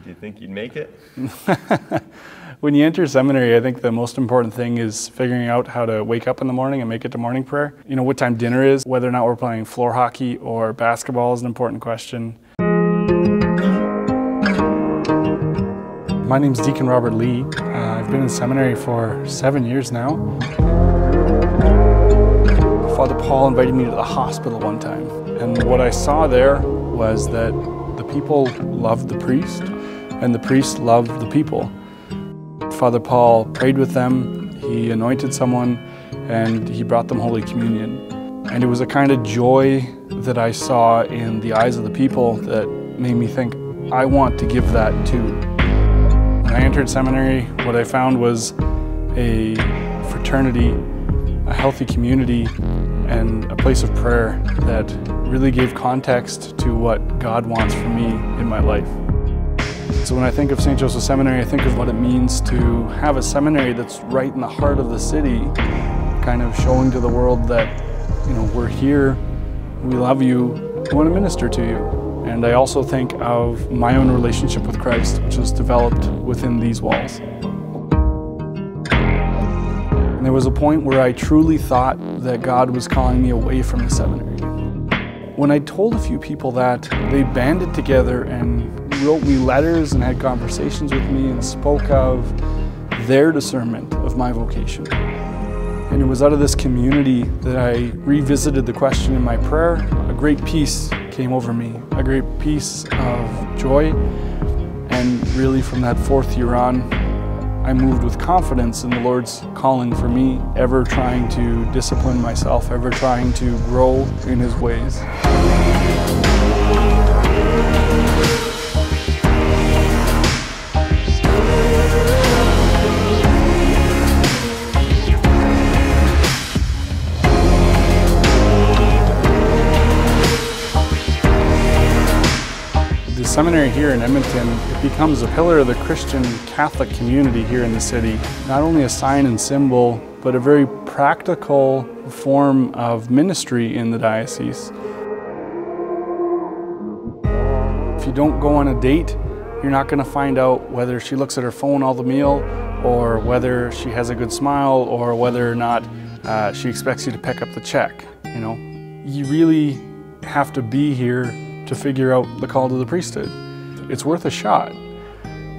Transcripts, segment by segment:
Did you think you'd make it? When you enter seminary, I think the most important thing is figuring out how to wake up in the morning and make it to morning prayer. You know, what time dinner is, whether or not we're playing floor hockey or basketball is an important question. My name's Deacon Robert Lee. I've been in seminary for 7 years now. Father Paul invited me to the hospital one time, and what I saw there was that the people loved the priest, and the priest loved the people. Father Paul prayed with them, he anointed someone, and he brought them Holy Communion. And it was a kind of joy that I saw in the eyes of the people that made me think, I want to give that too. When I entered seminary, what I found was a fraternity, a healthy community, and a place of prayer that really gave context to what God wants for me in my life. So when I think of St. Joseph Seminary, I think of what it means to have a seminary that's right in the heart of the city, kind of showing to the world that, you know, we're here, we love you, we want to minister to you. And I also think of my own relationship with Christ, which was developed within these walls. And there was a point where I truly thought that God was calling me away from the seminary. When I told a few people that, they banded together and wrote me letters and had conversations with me and spoke of their discernment of my vocation. And it was out of this community that I revisited the question in my prayer. A great peace came over me, a great peace of joy. And really from that fourth year on, I moved with confidence in the Lord's calling for me, ever trying to discipline myself, ever trying to grow in His ways. The seminary here in Edmonton, it becomes a pillar of the Christian Catholic community here in the city. Not only a sign and symbol, but a very practical form of ministry in the diocese. If you don't go on a date, you're not going to find out whether she looks at her phone all the meal, or whether she has a good smile, or whether or not she expects you to pick up the check. You know, you really have to be here to figure out the call to the priesthood. It's worth a shot.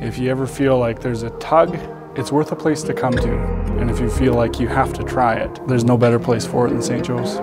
If you ever feel like there's a tug, it's worth a place to come to. And if you feel like you have to try it, there's no better place for it than St. Joe's.